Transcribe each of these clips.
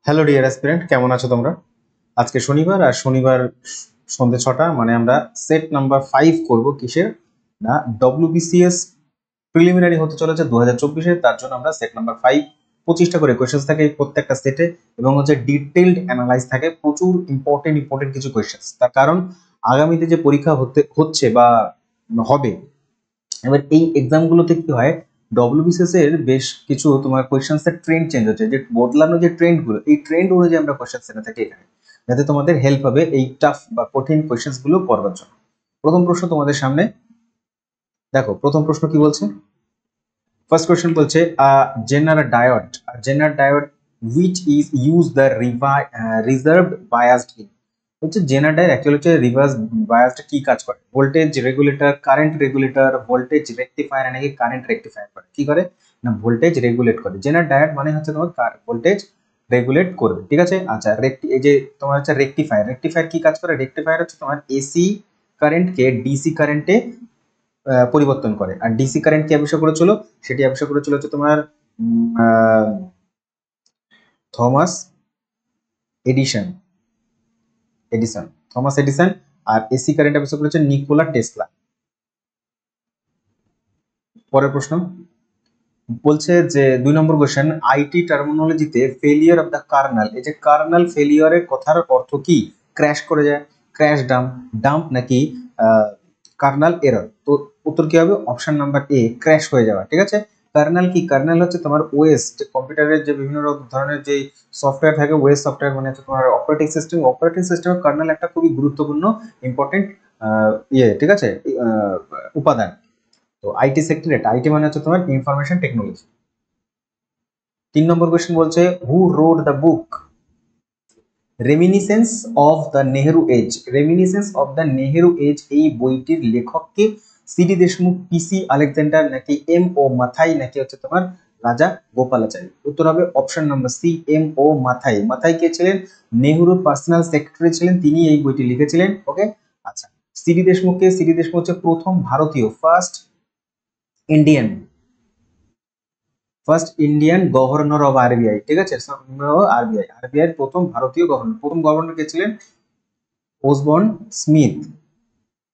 Hello dear aspirant, কেমন আছো তোমরা? আজকে শনিবার, আর শনিবার সন্ধ্যে 6টা, মানে আমরা সেট নাম্বার 5 করব। কিসের না? ডব্লিউবিসিএস প্রিলিমিনারি হতে চলেছে 2024-এ। তার জন্য আমরা সেট নাম্বার 5, 25টা করে কোয়েশ্চেন্স থাকে প্রত্যেকটা সেটে, এবং হচ্ছে ডিটেইলড অ্যানালাইজ থাকে, প্রচুর ইম্পর্টেন্ট কিছু কোয়েশ্চেন্স। তার কারণ আগামীতে যে পরীক্ষা হচ্ছে বা হবে, এবার এই এক্সামগুলোতে কি হয়, ডব্লিউবিসিএস এর বেশ কিছু তোমার কোয়েশ্চেন্স এর ট্রেন্ড চেঞ্জ হচ্ছে, যে বদলানো যে ট্রেন্ড গুলো, এই ট্রেন্ড অনুযায়ী আমরা কোয়েশ্চেন্স এনে থাকি এখানে, যাতে তোমাদের হেল্প হবে এই টাফ বা কঠিন কোয়েশ্চেন্স গুলো করবার জন্য। প্রথম প্রশ্ন তোমাদের সামনে, দেখো প্রথম প্রশ্ন কি বলছে। ফার্স্ট কোয়েশ্চেন বলছে zener diode which is use the reserved biased in। হচ্ছে জেনার ডায়োড অ্যাকচুয়ালি হচ্ছে রিভার্স বায়াসড কি কাজ করে? Voltage regulator, current regulator, voltage rectifier, নাকি কারেন্ট রেকটিফায়ার করে? কি করে না, ভোল্টেজ রেগুলেট করে। জেনার ডায়োড মানে হচ্ছে তোমার ভোল্টেজ রেগুলেট করবে, ঠিক আছে। আচ্ছা, এই যে তোমার হচ্ছে রেকটিফায়ার, রেকটিফায়ার কি কাজ করে? রেকটিফায়ার হচ্ছে তোমার এসি কারেন্টকে ডিসি কারেন্টে পরিবর্তন করে। আর ডিসি কারেন্ট কি আবিষ্কার করেছিল? সেটি আবিষ্কার করেছিল হচ্ছে তোমার Thomas Edison Edison Thomas Edison. আর এসি কারেন্ট আবিষ্কার করেছে নিকোলা টেসলা। পরের প্রশ্ন বলছে যে 2 নম্বর question, IT terminology failure of the kernel, এই যে কার্নাল ফেলিয়ারের কথার অর্থ কি? ক্র্যাশ করে যায়, ক্র্যাশ ডাম্প, ডাম্প নাকি কার্নাল এরর? তো উত্তর কি হবে? অপশন নাম্বার এ, ক্র্যাশ হয়ে যাওয়া, ঠিক আছে। কার্নাল কি? কার্নাল হচ্ছে তোমার ওএস, যে কম্পিউটারের যে বিভিন্ন ধরনের যে সফটওয়্যার থাকে, ওএস সফটওয়্যার মানে হচ্ছে তোমার অপারেটিং সিস্টেমের কার্নাল একটা খুবই গুরুত্বপূর্ণ ইম্পর্টেন্ট ঠিক আছে, উপাদান। তো আইটি সেক্টর, এটা আইটি মানে হচ্ছে তোমার ইনফরমেশন টেকনোলজি। 3 নম্বর কোয়েশ্চেন বলছে who wrote the book reminiscence of the Nehru age. Reminiscence of the Nehru age এই বইটির লেখককে? সিডি দেশমুখ, পিসি আলেকজান্ডার, নাকি এম ও মাথাই, নাকি হচ্ছে তোমার রাজা গোপালাচারী? উত্তর হবে option number C, M O Mathai. Mathai কে ছিলেন? নেহরুর পার্সোনাল সেক্রেটারি ছিলেন, তিনি এই বইটি লিখেছিলেন। ওকে। আচ্ছা, সিডি দেশমুখকে? সিডি দেশমুখ হচ্ছে প্রথম ভারতীয়, Indian first Indian governor of RBI, ঠিক আছে। আরবিআই এর প্রথম ভারতীয় গভর্নর, প্রথম গভর্নর কে ছিলেন? ওসবর্ন স্মিথ,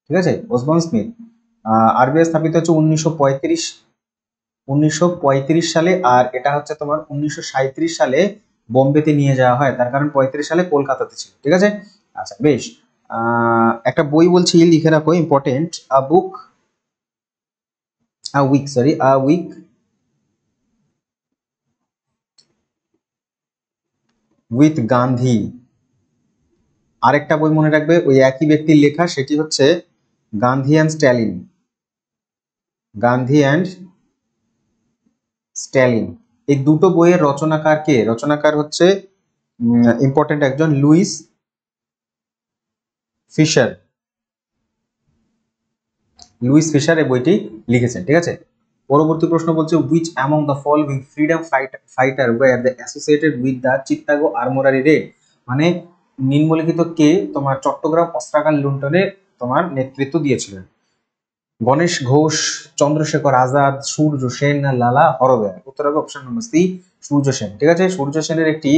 ঠিক আছে, ওসবর্ন স্মিথ। আরবিআই স্থাপিত হচ্ছে 1935 সালে, আর এটা হচ্ছে তোমার 1937 সালে বোম্বেতে নিয়ে যাওয়া হয়, তার কারণ 35 সালে কলকাতাতে ছিল, ঠিক আছে। আচ্ছা বেশ, একটা বই বলছি, লিখে রাখো, important. A week with Gandhi. আরেকটা বই মনে রাখবে, ওই একই ব্যক্তির লেখা, সেটি হচ্ছে Gandhi and Stalin. Gandhi and Stalin, এই দুটো বইয়ের রচনাকার কে? রচনাকার হচ্ছে ইম্পর্টেন্ট একজন, লুইস ফিশার। এই বইটি লিখেছেন, ঠিক আছে। পরবর্তী প্রশ্ন বলছে which among the following freedom fighter were the associated with the Chittagong armoury raid? মানে নিম্নলিখিত কে তোমার চট্টগ্রাম অস্ত্রাগার লুণ্ঠনে তোমার নেতৃত্ব দিয়েছিলেন? গণেশ ঘোষ, চন্দ্রশেখর আজাদ, সূর্য সেন, না লালা হরদয়াল? উত্তর হবে option number C, Surya Sen, ঠিক আছে। সূর্য সেনের একটি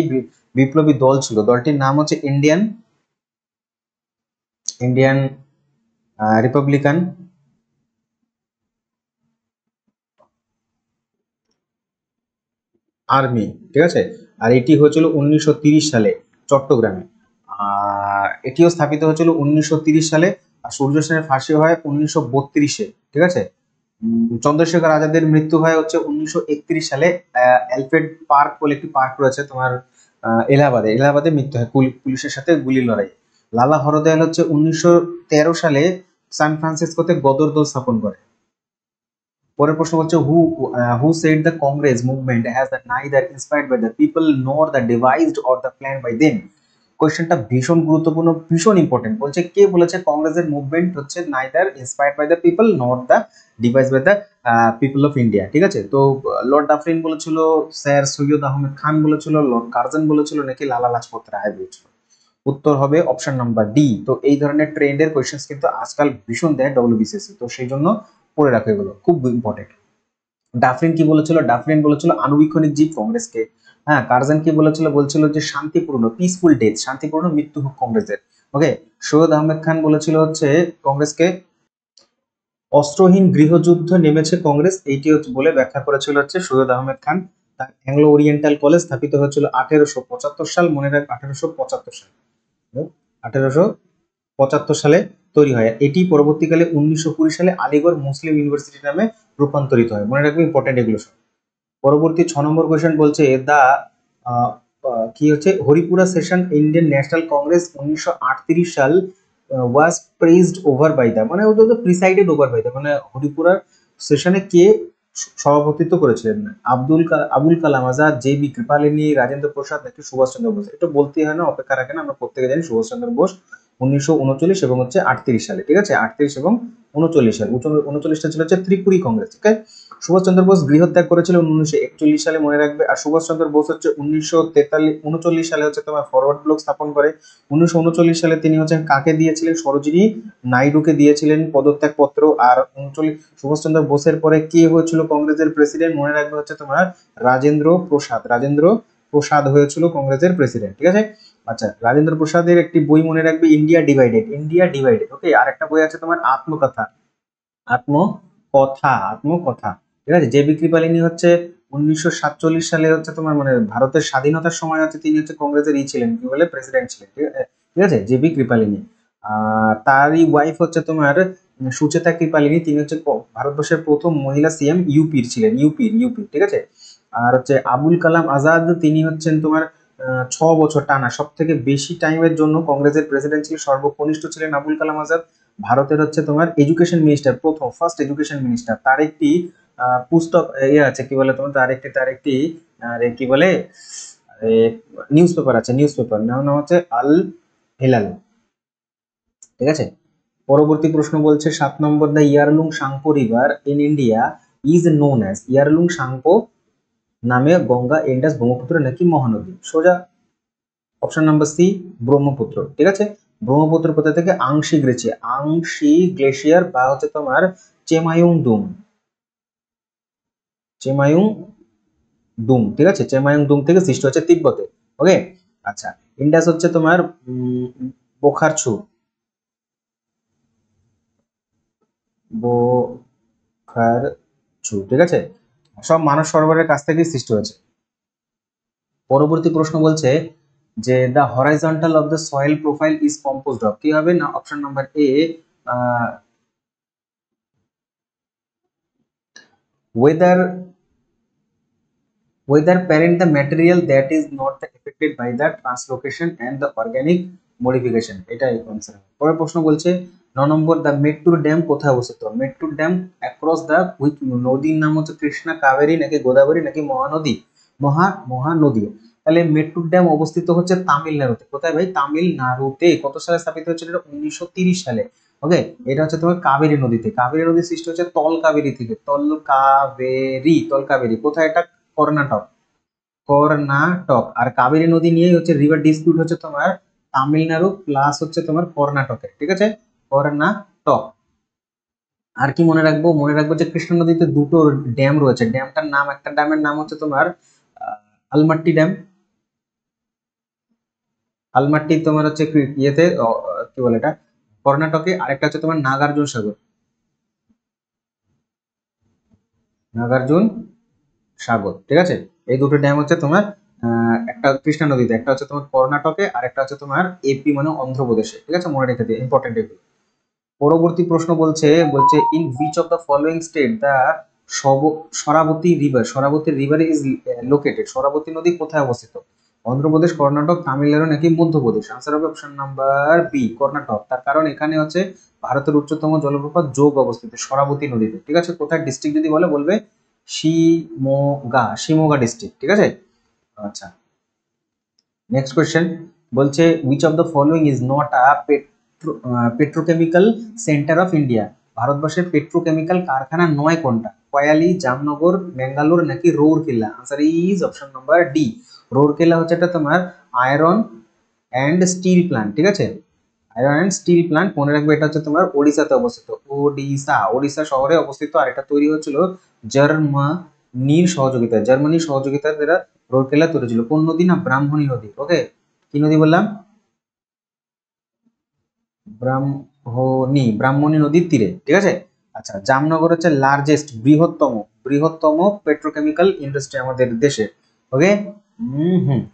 বিপ্লবী দল ছিল, দলটির নাম হচ্ছে ইন্ডিয়ান ইন্ডিয়ান রিপাবলিকান আর্মি, ঠিক আছে। আর এটি হয়েছিল 1930 সালে চট্টগ্রামে। আর এটিও স্থাপিত হয়েছিল 1930 সালে। আর সূর্য সেনের ফাঁসি হয় 1932-এ, ঠিক আছে। চন্দ্রশেখর আজাদের মৃত্যু হয় হচ্ছে 1931 সালে। অ্যালফ্রেড পার্ক বলে একটি পার্ক রয়েছে তোমার এলাহাবাদে মৃত্যু হয় পুলিশের সাথে গুলি লড়াই। লালা হরদয়াল হচ্ছে 1913 সালে সান ফ্রান্সিসকোতে গদর দল স্থাপন করে। পরের প্রশ্ন হচ্ছে who said the Congress movement has neither inspired by the people nor the devised or the plan by them? কোয়েশ্চেনটা ভীষণ গুরুত্বপূর্ণ, ভীষণ ইম্পর্টেন্ট। বলছে কে বলেছে কংগ্রেসের মুভমেন্ট হচ্ছে neither inspired by the people nor the devised by the people of India, ঠিক আছে। তো লর্ড ডাফরিন বলেছিল, স্যার সৈয়দ আহমেদ খান বলেছিল, লর্ড কার্জন বলেছিল, নাকি লালা লাজপত রায় বলেছিল? উত্তর হবে অপশন নাম্বার ডি। তো এই ধরনের ট্রেন্ডের কোয়েশ্চেন কিন্তু আজকাল ভীষণ দেয় ডব্লিউবিসিএসসি, তো সেই জন্য পড়ে রাখো, এগুলো খুব ইম্পর্টেন্ট। ডাফরিন কি বলেছিল? ডাফরিন বলেছিল আণুবীক্ষণিক জীব কংগ্রেসকে। হ্যাঁ, কার্জন কি বলেছিল, বলছিল যে শান্তিপূর্ণ পিসফুল ডেথ, শান্তিপূর্ণ মৃত্যু হোক কংগ্রেসের। ওকে, সৈয়দ আহমেদ খান বলেছিল হচ্ছে কংগ্রেসকে অস্ত্রহীন গৃহযুদ্ধ নেমেছে কংগ্রেস, এইটি হচ্ছে বলে ব্যাখ্যা করেছিল হচ্ছে সৈয়দ আহমেদ খান। তার অ্যাংলো ওরিয়েন্টাল কলেজ স্থাপিত হয়েছিল 1875 সাল, মনে রাখ 1875 সাল, 1875 সালে তৈরি হয়। এটি পরবর্তীকালে 1920 সালে আলিগড় মুসলিম ইউনিভার্সিটি নামে রূপান্তরিত হয়, মনে রাখবে, ইম্পর্টেন্ট এগুলো সব। পরবর্তী 6 নম্বর কোয়েশ্চেন বলছে দা কি হচ্ছে Haripura session Indian National Congress 1938 সাল ওয়াজ প্রেজড ওভার বাই দা, মানে ওটা তো প্রিসাইডেড ওভার বাই দা, মানে হরিপুরা সেশনে কে সভাপতিত্ব করেছিলেন? আবুল কালাম আজাদ, জে বি কৃপালিনী, রাজেন্দ্র প্রসাদ নাকি সুভাষচন্দ্র বোস? এটা বলতে হয় না, অপেক্ষা রাখে না, আমরা প্রত্যেকে জানি সুভাষচন্দ্র বোস 1939 এবং হচ্ছে 38 সালে, ঠিক আছে, 38 এবং 39 সাল। 39টা ছিল হচ্ছে ত্রিপুরী কংগ্রেস, ঠিক আছে। সুভাষচন্দ্র বোস গৃহত্যাগ করেছিলেন 1941 সালে, মনে রাখবে। আর সুভাষচন্দ্র বোস হচ্ছে 1939 সালে হচ্ছে তোমার ফরওয়ার্ড ব্লক স্থাপন করে। 1939 সালে তিনি হচ্ছে কাকে দিয়েছিলেন? সরোজিনী নাইডুকে দিয়েছিলেন পদত্যাগ পত্র। আর সুভাষচন্দ্র বোসের পরে কে হয়েছিল কংগ্রেসের প্রেসিডেন্ট? মনে রাখবে হচ্ছে তোমার রাজেন্দ্র প্রসাদ, রাজেন্দ্র প্রসাদ হয়েছিল কংগ্রেসের প্রেসিডেন্ট, ঠিক আছে। আচ্ছা, রাজেন্দ্র প্রসাদের একটি বই মনে রাখবে, ইন্ডিয়া ডিভাইডেড, ইন্ডিয়া ডিভাইডেড। ওকে, আর একটা বই আছে তোমার আত্মকথা, আত্মকথা, আত্মকথা, ঠিক আছে। জে বি কৃপালিনী হচ্ছে 1947 সালে হচ্ছে তোমার মানে ভারতের স্বাধীনতার সময় হচ্ছে তিনি হচ্ছে কংগ্রেসের ছিলেন, কি বলে, প্রেসিডেন্ট ছিলেন, ঠিক আছে, জে বি কৃপালিনী। তারই ওয়াইফ হচ্ছে তোমার সুচেতা কৃপালিনী, তিনি হচ্ছে ভারতবর্ষের প্রথম মহিলা সিএম ইউপির ছিলেন, ইউপি, ঠিক আছে। আর হচ্ছে আবুল কালাম আজাদ, তিনি হচ্ছেন তোমার 6 বছর টানা সব থেকে বেশি টাইমের জন্য কংগ্রেসের প্রেসিডেন্ট ছিলেন, সর্বকনিষ্ঠ ছিলেন আবুল কালাম আজাদ। ভারতের হচ্ছে তোমার education minister, first education minister. তার একটি পুস্তক আছে, কি বলে তোমার, তার একটি কি বলে নিউজ পেপার আছে, নিউজ পেপার নাম হচ্ছে আল হিলাল, ঠিক আছে। পরবর্তী প্রশ্ন বলছে 7 নম্বর, the Yarlung Tsangpo river in India is known as, Yarlung Tsangpo নামে গঙ্গা ইন্ডাস ব্রহ্মপুত্র নাকি মহানদী? সোজা অপশন নাম্বার সি, ব্রহ্মপুত্র, ঠিক আছে। ব্রহ্মপুত্র কোথা থেকে? আংশি গ্লেশিয়ার বা হচ্ছে তোমার চেমায়ুং দুম, চেমায়ুং দুম, ঠিক আছে, চেমায়ুং দুম থেকে সৃষ্টি হচ্ছে তিব্বতে। ওকে, আচ্ছা, ইন্ডাস হচ্ছে তোমার বোখারছু, বোখারছু, ঠিক আছে, সব মানব সরোবরের কাছ থেকেই সৃষ্টি হয়েছে। পরবর্তী প্রশ্ন বলছে যে the horizontal of the soil profile is composed of, কি হবে না? Option number A, whether parent the material that is not affected by the translocation and the organic modification, এটাই आंसर। পরের প্রশ্ন বলছে 9 নম্বর, দ্য মেট্টুর ড্যাম কোথায় অবস্থিত? মেট্টুর ড্যাম অ্যাক্রস দ্য হুইচ নদীর নাম হচ্ছে কৃষ্ণা, কাবেরী নাকি গোদাবরী নাকি মহানদী? মহানদী। তাহলে মেট্টুর ড্যাম অবস্থিত হচ্ছে তামিলনাড়ুতে। কোথায় ভাই? তামিলনাড়ুতে। কত সালে স্থাপিত হয়েছিল? 1930 সালে। ওকে, এটা হচ্ছে তোমার কাবেরী নদীতে। কাবেরী নদীর সৃষ্টি হচ্ছে তল কাবেরী থেকে, তল কাবেরী কোথায়? এটা কর্ণাটক, কর্ণাটক। আর কাবেরী নদী নিয়েই হচ্ছে রিভার ডিসপিউট হচ্ছে তোমার তামিলনাড়ু প্লাস হচ্ছে তোমার কর্ণাটকে, ঠিক আছে, কর্ণাটক। আর কি মনে রাখবো? মনে রাখবো যে কৃষ্ণা নদীতে দুটো ড্যাম রয়েছে, ড্যামটার নাম, একটা ড্যামের নাম হচ্ছে তোমার আলমাট্টি ড্যাম, আলমাট্টি তোমার হচ্ছে ইয়েতে কি বলে এটা, কর্ণাটকে। আরেকটা হচ্ছে তোমার নাগার্জুন সাগর, নাগার্জুন সাগর, ঠিক আছে। এই দুটো ড্যাম হচ্ছে তোমার একটা কৃষ্ণা নদীতে, একটা হচ্ছে তোমার কর্ণাটকে, আর একটা হচ্ছে তোমার এপি মানে অন্ধ্রপ্রদেশে, ঠিক আছে, মনে রেখে দিই, ইম্পর্টেন্ট এগুলো। পরবর্তী প্রশ্ন বলছে in which of the following state the Sharavati river, Sharavati river is located, Sharavati নদী কোথায় অবস্থিত? অন্ধ্রপ্রদেশ, কর্ণাটক, তামিলনাড়ু নাকি মধ্যপ্রদেশ? আনসার হবে অপশন নাম্বার বি, কর্ণাটক। তার কারণ এখানে হচ্ছে ভারতের উচ্চতম জলপ্রপাত যোগ অবস্থিত সরাবতী নদীতে, ঠিক আছে। কোথায় ডিস্ট্রিক্ট যদি বলবে শিমোগা ডিস্ট্রিক্ট, ঠিক আছে। আচ্ছা, নেক্সট কোয়েশ্চেন বলছে which of the following is not a petrochemical centre of India, ভারতবর্ষের পেট্রোকেমিক্যাল কারখানা নয় কোনটা? কয়ালি, জামনগর, ব্যাঙ্গালোর নাকি Rourkela? Answer is option number D, Rourkela হচ্ছে এটা তোমার আয়রন অ্যান্ড স্টিল প্ল্যান্ট, ঠিক আছে, আয়রন অ্যান্ড স্টিল প্ল্যান্ট। মনে রাখবে এটা হচ্ছে তোমার ওড়িশাতে অবস্থিত, ওড়িশা শহরে অবস্থিত। আর এটা তৈরি হচ্ছিল জার্মানির সহযোগিতায়, দ্বারা রৌরকেলা তৈরি হয়েছিল কোন নদী? না ব্রাহ্মণী নদী। ওকে, কি নদী বললাম? ব্রাহ্মণী নদীর তীরে, ঠিক আছে। আচ্ছা, জামনগর হচ্ছে লার্জেস্ট, বৃহত্তম পেট্রোকেমিক্যাল ইন্ডাস্ট্রি আমাদের দেশে। ওকে,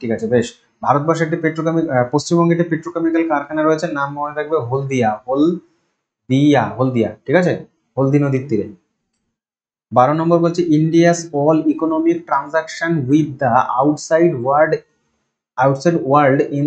ঠিক আছে, বেশ। ভারতবর্ষে একটি পশ্চিমবঙ্গে একটি পেট্রোকেমিক্যাল কারখানা রয়েছে, নাম মনে রাখবে হলদিয়া, ঠিক আছে, হলদি নদীর তীরে। 12 নম্বর বলছে India's all economic transaction with the outside world in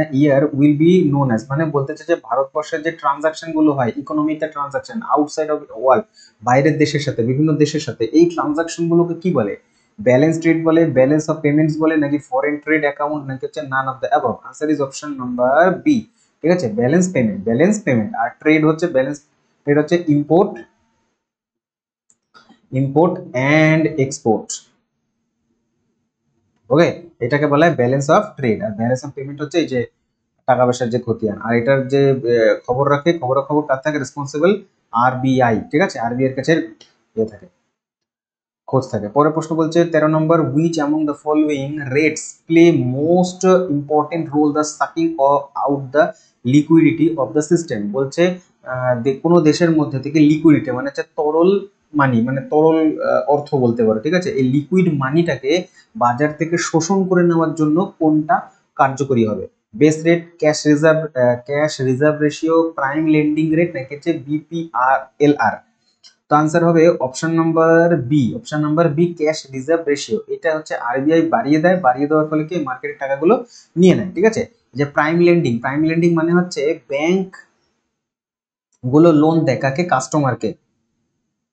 a year will be known as, মানে বলতে চাই যে ভারতবর্ষের যে ট্রানজাকশন গুলো হয়, economical transaction outside of world, বাইরের দেশের সাথে, বিভিন্ন দেশের সাথে, এই ট্রানজাকশন গুলোকে কি বলে? ব্যালেন্স ট্রেড বলে, ব্যালেন্স অফ পেমেন্টস বলে, নাকি ফরেন ট্রেড অ্যাকাউন্ট, নাকি হচ্ছে none of the above? Answer is option number B, ঠিক আছে, ব্যালেন্স পেমেন্ট। আর ট্রেড হচ্ছে ট্রেড হচ্ছে ইম্পোর্ট অ্যান্ড এক্সপোর্ট। ওকে, এটাকে বলা হয় ব্যালেন্স অফ ট্রেড। আর ব্যালেন্স অফ পেমেন্ট হচ্ছে এই যে টাকা পয়সার যে খতিয়ান। আর এটার যে খবর রাখে, খবর কার থাকে? রেসপন্সিবল আরবিআই, ঠিক আছে, আরবিআই এর কাছে ইয়ে থাকে, খোঁজ থাকে। পরের প্রশ্ন বলছে 13 নম্বর, which among the following rates play most important role the sucking out the liquidity of the system? বলছে কোনো দেশের মধ্যে থেকে লিকুইডিটি মানে হচ্ছে তরল মানি, মানে তরল অর্থ বলতে পারো, ঠিক আছে, এই লিকুইড মানিটাকে বাজার থেকে শোষণ করে নেওয়ার জন্য কোনটা কার্যকরী হবে? Base rate, cash reserve ratio, prime lending rate, নাকি হচ্ছে বিপিআরএলআর? তো আনসার হবে option number B, cash reserve ratio. এটা হচ্ছে আরবিআই বাড়িয়ে দেওয়ার ফলে কি মার্কেটের টাকাগুলো নিয়ে নেয়, ঠিক আছে। যে প্রাইম লেন্ডিং মানে হচ্ছে ব্যাংক গুলো লোন দেয় কাকে?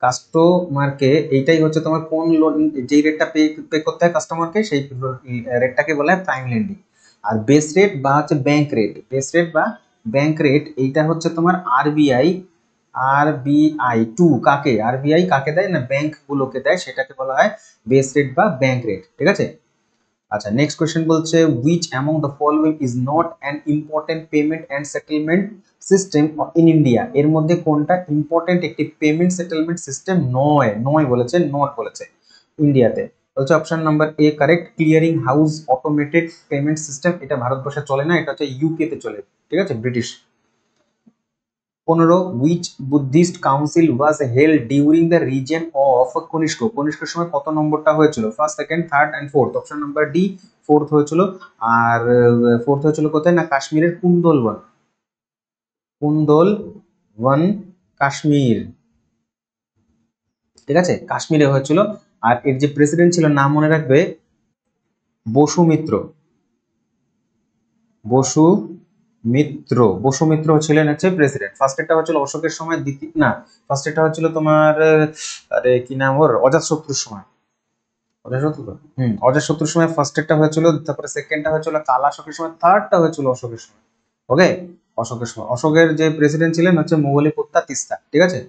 কাস্টমারকে। এইটাই হচ্ছে তোমার কোন লোন, যেই রেটটা পে করতে হয় কাস্টমারকে, সেই রেটটাকে বলা হয় প্রাইম লেন্ডিং। আর বেস রেট বা হচ্ছে ব্যাংক রেট, এইটা হচ্ছে তোমার আরবিআই কাকে দেয়? না ব্যাংক গুলোকে দেয়, সেটাকে বলা হয় বেস রেট বা ব্যাংক রেট, ঠিক আছে। আচ্ছা, নেক্সট কোয়েশ্চেন বলছে which among the following is not an important payment and settlement system in India? এর মধ্যে কোনটা ইম্পর্টেন্ট একটি পেমেন্ট সেটেলমেন্ট সিস্টেম নট বলেছে ইন্ডিয়াতে? বলছে option number A correct, clearing house automated payment system. এটা ভারতবর্ষে চলে না, এটা হচ্ছে ইউকে তে চলে, ঠিক আছে, British. 15 which Buddhist council was held during the reason of কনিষ্কের সময় কত নম্বরটা হয়েছিল? First, second, third and fourth? Option number D, fourth হয়েছিল। আর ফোর্থ হয়েছিল কোথায়? না কাশ্মীরের কুন্দলবন কাশ্মীর, ঠিক আছে, কাশ্মীরে হয়েছিল। আর এর যে প্রেসিডেন্ট ছিল নাম মনে রাখবে বসুমিত্র ছিলেন হচ্ছে প্রেসিডেন্ট। ফার্স্ট এটা হচ্ছিল অশোকের সময়, ফার্স্ট এটা হচ্ছিল তোমার আরে কি নাম ওর, অজাতশত্রুর সময়। অজাতশত্রুর সময় ফার্স্ট এটা হয়েছিল, তারপরে সেকেন্ডটা হয়েছিল কালাশোকের সময়, থার্ডটা হয়েছিল অশোকের সময়। ওকে, অশোকের যে প্রেসিডেন্ট ছিলেন হচ্ছে মোগলিপুত্তা তিস্তা, ঠিক আছে।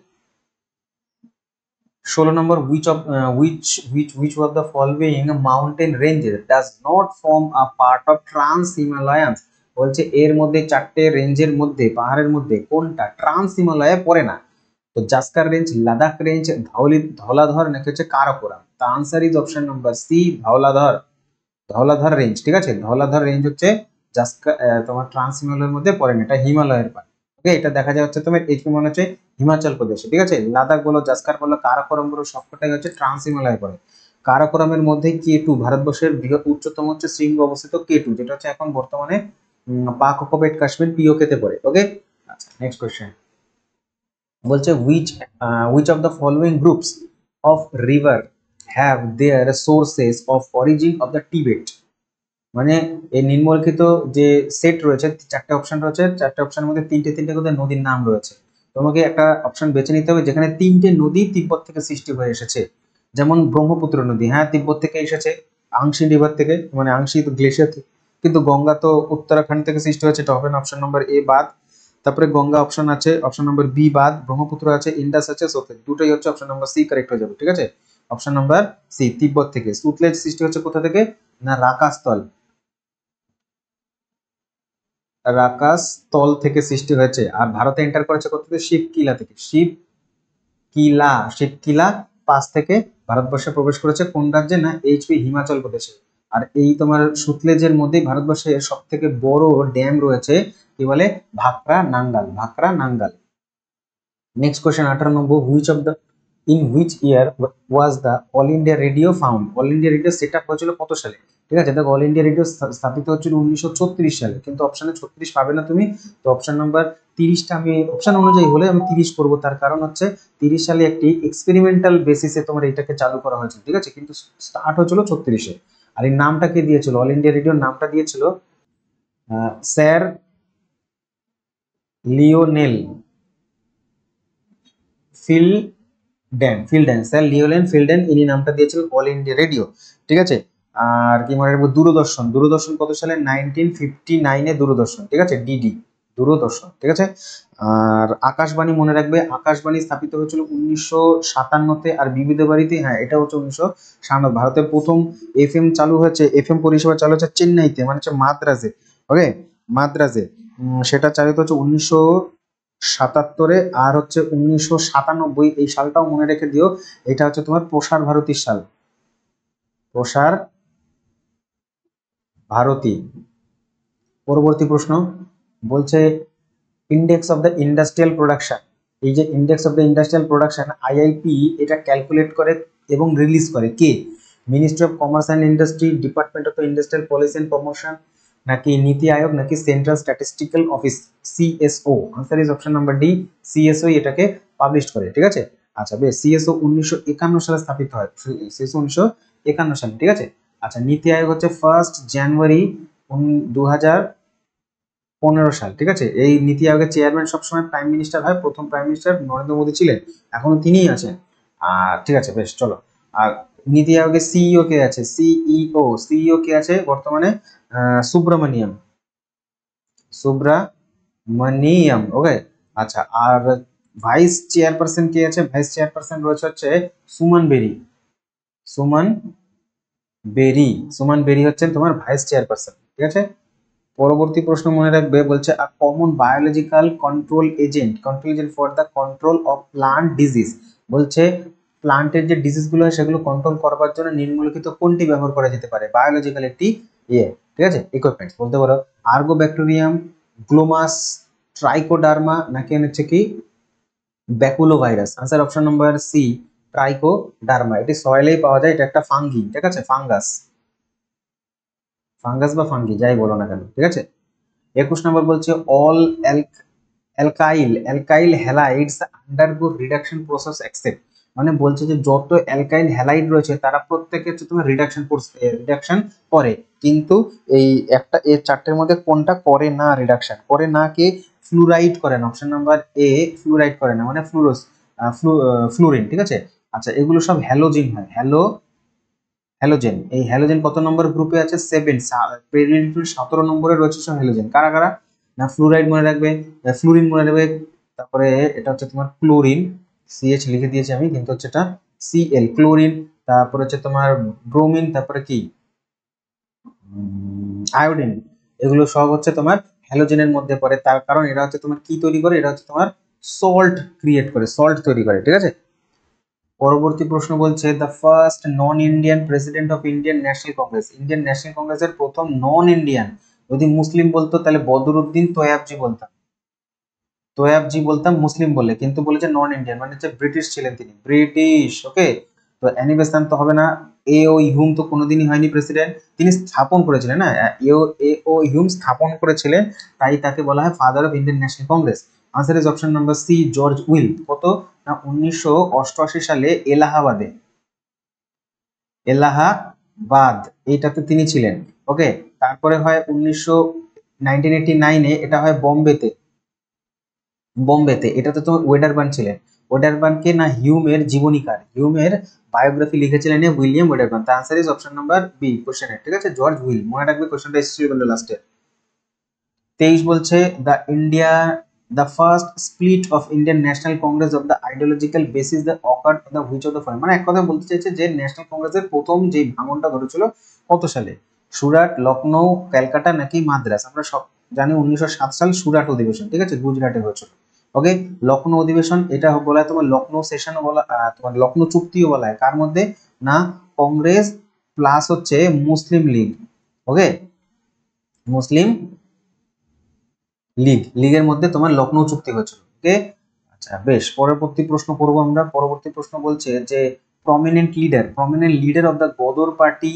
16 নম্বর, which of the following mountain ranges does not form a part of trans Himalayas? বলছে এর মধ্যে চারটে রেঞ্জের মধ্যে, পাহাড়ের মধ্যে কোনটা ট্রান্স হিমালয়ে পড়ে না? তো জাস্কার রেঞ্জ, লাদাখ রেঞ্জ, ধৌলাধর, নাকি হচ্ছে কারাকোরাম? তো answer is option number C, Dhauladhar range, ঠিক আছে। ধৌলাধর রেঞ্জ হচ্ছে তোমার ট্রান্স হিমালয়ের মধ্যে পড়ে না, এটা হিমালয়ের পার্ট। ওকে, এটা দেখা যায় হচ্ছে তোমার এইচপি মনে হচ্ছে হিমাচল প্রদেশে, ঠিক আছে। লাদাখ বলো, জাস্কার বলো, কারাকোরাম বলো, সবকটাই হচ্ছে ট্রান্স হিমালয়ে পড়ে। কারাকোরামের মধ্যে K2, ভারতবর্ষের বৃহৎ উচ্চতম হচ্ছে শৃঙ্গ অবস্থিত K2, যেটা হচ্ছে এখন বর্তমানে পাক অকুপাইড কাশ্মীর POK তে পড়ে। ওকে, আচ্ছা, নেক্সট কোশ্চেন বলছে which of the following groups of river have their sources of origin of the Tibet? মানে এই নিম্নলিখিত যে সেট রয়েছে, চারটে অপশন রয়েছে, চারটে অপশনের মধ্যে তিনটে করে নদীর নাম রয়েছে। তোমাকে একটা অপশন বেছে নিতে হবে যেখানে তিনটে নদী তিব্বত থেকে সৃষ্টি হয়ে এসেছে। যেমন ব্রহ্মপুত্র নদী, হ্যাঁ তিব্বত থেকে এসেছে, আংশি রিভার থেকে, মানে আংশি গ্লেশিয়ার থেকে, কিন্তু গঙ্গা তো উত্তরাখণ্ড থেকে সৃষ্টি হয়েছে, এটা হবে না, অপশন নাম্বার এ বাদ। তারপরে গঙ্গা অপশন আছে, অপশন নাম্বার বি বাদ। ব্রহ্মপুত্র আছে, ইন্ডাস আছে, সতলেজ, দুটোই হচ্ছে অপশন নাম্বার সি কারেক্ট হয়ে যাবে, ঠিক আছে। অপশন নাম্বার সি, তিব্বত থেকে। সতলেজ সৃষ্টি হচ্ছে কোথা থেকে? না রাকাস তল থেকে সৃষ্টি হয়েছে। আর ভারতে এন্টার করেছে কোথা থেকে? শিবকিলা থেকে। শিবকিলা পাস থেকে ভারতবর্ষে প্রবেশ করেছে, কোন রাজ্যে? না হিমাচল প্রদেশে। আর এই তোমার সুতলেজের মধ্যেই ভারতবর্ষের সব থেকে বড় ড্যাম রয়েছে, কি বলে, Bhakra Nangal, Bhakra Nangal. Next question 18 which of the in which year was the all India radio found? All India radio set up হয়েছিল কত সালে? ঠিক আছে, দেখো অল ইন্ডিয়া রেডিও স্থাপিত হচ্ছিল 1936 সালে, কিন্তু অপশনে 36 পাবে না তুমি, তো অপশন নাম্বার 30টা আমি অপশন অনুযায়ী হলে আমি 30 করবো। তার কারণ হচ্ছে 30 সালে একটি এক্সপেরিমেন্টাল বেসিসে তোমার এটাকে চালু করা হয়েছিল, ঠিক আছে, কিন্তু স্টার্ট হয়েছিল 36-এ। আর এই নামটা কে দিয়েছিল, অল ইন্ডিয়া রেডিওর নামটা দিয়েছিল স্যার লিওনেল ফিলডেন, স্যার লিওনেল ফিলডেন, ইনি নামটা দিয়েছিলেন অল ইন্ডিয়া রেডিও। ঠিক আছে, আর কি মনে রাখবো, দূরদর্শন, দূরদর্শন কত সালে? 1959-এ দূরদর্শন, ঠিক আছে, ডিডি দূরদর্শন, ঠিক আছে। আর আকাশবাণী মনে রাখবে, আকাশবাণী স্থাপিত হয়েছিল 1957-তে, আর বিবিধ ভারতী, হ্যাঁ এটা হচ্ছে 1997। ভারতের প্রথম এফএম চালু হয়েছে, এফএম পরিষেবা চালু হচ্ছে চেন্নাইতে, মানে হচ্ছে মাদ্রাজে, ওকে, মাদ্রাজে। সেটা চালিত হচ্ছে 1977-এ, আর হচ্ছে 1997, এই সালটাও মনে রেখে দিও, এটা হচ্ছে তোমার প্রসার ভারতীর সাল, প্রসার ভারতী। পরবর্তী প্রশ্ন বলছে index of the industrial production, এই যে index of the industrial production IIP, এটা ক্যালকুলেট করে এবং রিলিজ করে কে? Ministry of commerce and industry, department of the industrial policy and promotion, নাকি নীতি আয়োগ, নাকি central statistical office, CSO? Answer is option number D, CSO এটাকে পাবলিশ করে, ঠিক আছে। আচ্ছা বেশ, সিএসও 1951 সালে স্থাপিত হয়, সিএসও 1951 সালে, ঠিক আছে। আচ্ছা, নীতি আয়োগ হচ্ছে 1 জানুয়ারি 2015 সাল, ঠিক আছে। এই নীতি আয়োগের চেয়ারম্যান সবসময় প্রাইম মিনিস্টার হয়, প্রথম প্রাইম মিনিস্টার নরেন্দ্র মোদী ছিলেন, এখনো তিনিই আছেন। আর ঠিক আছে বেশ, চলো। আর নীতি আয়োগের সিইও কে আছে? সিইও কে আছে বর্তমানে? সুব্রমণিয়াম, সুব্রমণিয়াম, ওকে। আচ্ছা, আর ভাইস চেয়ারপারসন কে আছে? ভাইস চেয়ারপারসন রয়েছে হচ্ছে সুমন বেরি, সুমন সুমন বেরি হচ্ছেন তোমার ভাইস চেয়ারপারসন, ঠিক আছে। পরবর্তী প্রশ্ন মনে রাখবে, বলছে আ common biological control agent for the control of plant disease, বলছে প্লান্টের যে ডিজিজ গুলো হয় সেগুলো কন্ট্রোল করবার জন্য নিম্নলিখিত কোনটি ব্যবহার করা যেতে পারে? বায়োলজিক্যাল একটি ইয়ে, ঠিক আছে, ইকুইপমেন্টস বলতে পারো আর্গোব্যাকটেরিয়াম, গ্লোমাস, ট্রাইকোডার্মা, নাকি হচ্ছে কি baculovirus? Answer option number C, trichoderma. এটি সয়েলেই পাওয়া যায়, এটা একটা ফাঙ্গি, ঠিক আছে, ফাঙ্গাস, ফাঙ্গাস বা ফাঙ্গি যাই বলো না কেন, ঠিক আছে। 21 নম্বর বলছে all alkyl halides undergo reduction process except, মানে বলছে যে যত অ্যালকাইল হ্যালাইড রয়েছে তারা প্রত্যেকে হচ্ছে তোমার রিডাকশন করে, কিন্তু এই একটা এর চারটের মধ্যে কোনটা করে না? রিডাকশন করে না কে? ফ্লুরাইড করে না, অপশন নাম্বার এ, ফ্লুরাইড করে না, মানে ফ্লুরিন, ঠিক আছে। আচ্ছা, এগুলো সব হ্যালোজিন হয়, হ্যালোজেন। এই হ্যালোজেন কত নম্বর গ্রুপে আছে? 7, পেরিয়ডিক 17 নম্বরে রয়েছে সব হ্যালোজেন। কারা কারা? না ফ্লুরাইড মনে রাখবে, ফ্লুরিন মনে রাখবে, তারপরে এটা হচ্ছে তোমার ক্লোরিন, সিএইচ লিখে দিয়েছি আমি, কিন্তু হচ্ছে এটা সিএল, ক্লোরিন। তারপরে হচ্ছে তোমার ব্রোমিন, তারপরে কি আয়োডিন, এগুলো সব হচ্ছে তোমার হ্যালোজেনের মধ্যে পড়ে। তার কারণ এরা হচ্ছে তোমার কি তৈরি করে? এরা হচ্ছে তোমার সল্ট ক্রিয়েট করে, সল্ট তৈরি করে, ঠিক আছে। পরবর্তী প্রশ্ন বলছে the first non Indian president of Indian National Congress, Indian national কংগ্রেসের প্রথম নন ইন্ডিয়ান, যদি মুসলিম বলতো তাহলে বদরুদ্দিন তোয়াবজি বলতাম মুসলিম বলে, কিন্তু বলেছে নন ইন্ডিয়ান, মানে হচ্ছে ব্রিটিশ ছিলেন তিনি, ব্রিটিশ, ওকে। তো অ্যানিবেসান তো হবে না, এ ও হিউম তো কোনোদিনই হয়নি প্রেসিডেন্ট, তিনি স্থাপন করেছিলেন, না এ ও হিউম স্থাপন করেছিলেন, তাই তাকে বলা হয় father of Indian National Congress. Answer is option number C, George Yule. কত না 1988 সালে এলাহাবাদ এইটাতে তিনি ছিলেন, ওকে। তারপরে হয় 1989-এ এটা হয় বোম্বেতে, এটাতে তো ওয়েডারবার্ন ছিলেন। ওয়েডারবার্নকে না হিউমের জীবনীকার, হিউমের বায়োগ্রাফি লিখেছিলেন উইলিয়াম ওয়েডারবার্ন। তার answer is option number B, কোশ্চেনের, ঠিক আছে, জর্জ উইল, মনে রাখবে কোশ্চেনটা এসেছিল কিন্তু লাস্টে। 23 বলছে the first split of Indian National Congress of the ideological basis the occurred the which of the following, মানে এক কথা বলতে চাইছে যে ন্যাশনাল কংগ্রেসের প্রথম যে ভাঙনটা ঘটেছিল কত সালে? সুরাট, লখনৌ, ক্যালকাটা, নাকি মাদ্রাস? আমরা সব জানি 1907 সাল সুরাট অধিবেশন, ঠিক আছে, গুজরাটে হয়েছিল, ওকে। লখনৌ অধিবেশন এটা বলা হয় তোমার লখনৌ সেশন বলা, তোমার লখনৌ চুক্তিও বলা হয়, কার মধ্যে? না কংগ্রেস প্লাস হচ্ছে মুসলিম লীগ। ওকে, মুসলিম লীগের মধ্যে তোমার লখনৌ চুক্তি হয়েছিল। ওকে, আচ্ছা বেশ, পরবর্তী প্রশ্ন করবো আমরা। পরবর্তী প্রশ্ন বলছে যে prominent leader of the Ghadar party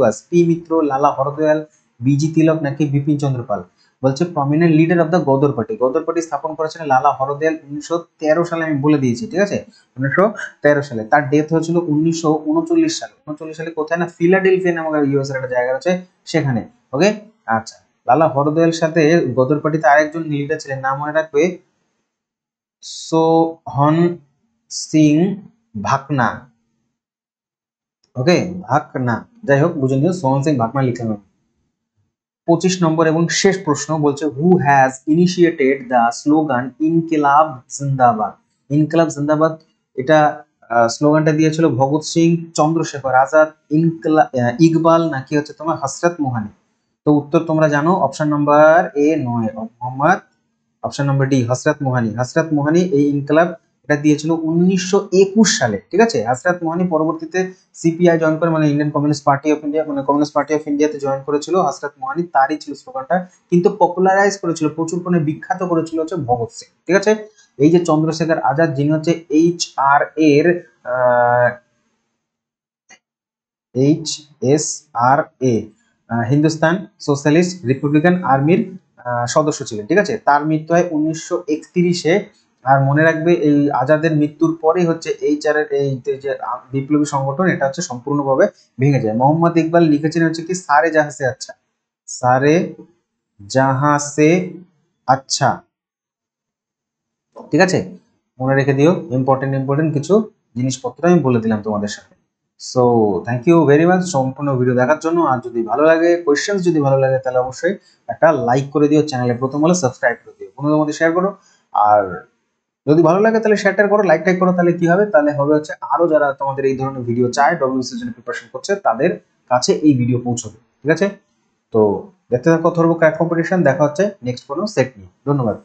was P Mitra, Lala Hardayal, B G Tilak নাকি বিপিন চন্দ্র পাল। বলছে prominent leader of the Ghadar party স্থাপন করেছিলেন লালা হরদয়াল 1913 সালে, আমি বলে দিয়েছি, ঠিক আছে, 1913 সালে। তার ডেথ হয়েছিল 1939 সালে। 1939 সালে কোথায় না, ফিলাডেলফিয়া নামক ইউএস এর একটা জায়গা আছে সেখানে। ওকে, আচ্ছা, লালা হরদয়াল সাথে গদর পার্টিতে আরেকজন লিডার ছিলেন, নাম মনে রাখবে, সোহন সিং ভাকনা। ওকে, ভাকনা, যাই হোক বুঝে নিও, সোহন সিং ভাকনা লিখলাম। 25 নম্বর এবং শেষ প্রশ্ন বলছে who has initiated the slogan Inquilab Zindabad. Inquilab জিন্দাবাদ, এটা স্লোগানটা দিয়েছিল ভগৎ সিং, চন্দ্রশেখর আজাদ, ইকবাল নাকি হচ্ছে তোমার হসরত মোহানি। তো উত্তর তোমরা জানো, অপশন নাম্বার এ নয়, Mohammad, option number D Hasrat Mohani এই ইনকিলাব এটা দিয়েছিল 1921 সালে, ঠিক আছে। হসরত মোহানি পরবর্তীতে সিপিআই জয়েন করে, মানে Indian communist party of India, মানে কমিউনিস্ট পার্টি অফ ইন্ডিয়াতে জয়েন করেছিল হসরত মোহানি, তারই ছিল স্লোগানটা, কিন্তু পপুলারাইজ করেছিল, প্রচুর পরিমাণে বিখ্যাত করেছিল হচ্ছে ভগৎ সিং, ঠিক আছে। এই যে চন্দ্রশেখর আজাদ, যিনি হচ্ছে HSRA হিন্দুস্তান সোশ্যালিস্ট রিপাবলিকান আর্মির সদস্য ছিলেন, ঠিক আছে। তার মৃত্যু হয় 1931-এ। আর মনে রাখবে, এই আজাদের মৃত্যুর পরে হচ্ছে এই যে বিপ্লবী সংগঠন, এটা হচ্ছে সম্পূর্ণভাবে ভেঙে যায়। মোহাম্মদ ইকবাল লিখেছেন হচ্ছে কি সারে জাহাঁ সে আচ্ছা, সারে জাহাঁ সে আচ্ছা, ঠিক আছে, মনে রেখে দিও। ইম্পর্টেন্ট কিছু জিনিসপত্র আমি বলে দিলাম তোমাদের সাথে। So thank you very much সম্পূর্ণ ভিডিও দেখার জন্য। আর যদি ভালো লাগে, কোয়েশ্চেন্স যদি ভালো লাগে, তাহলে অবশ্যই একটা লাইক করে দিও, চ্যানেলে প্রথম হলে সাবস্ক্রাইব করে দিও, বন্ধুদের মধ্যে শেয়ার করো। আর যদি ভালো লাগে তাহলে শেয়ার করো, লাইক করো, তাহলে কি হবে, তাহলে হবে হচ্ছে আরো যারা তোমাদের এই ধরনের ভিডিও চায়, ডব্লিউবিসি এর জন্য প্রিপারেশন করছে, তাদের কাছে এই ভিডিও পৌঁছবে, ঠিক আছে। তো দেখতে থাকো থরবো ক্র্যাক কম্পিটিশন, দেখা হচ্ছে নেক্সট কোনো সেট নিয়ে। ধন্যবাদ।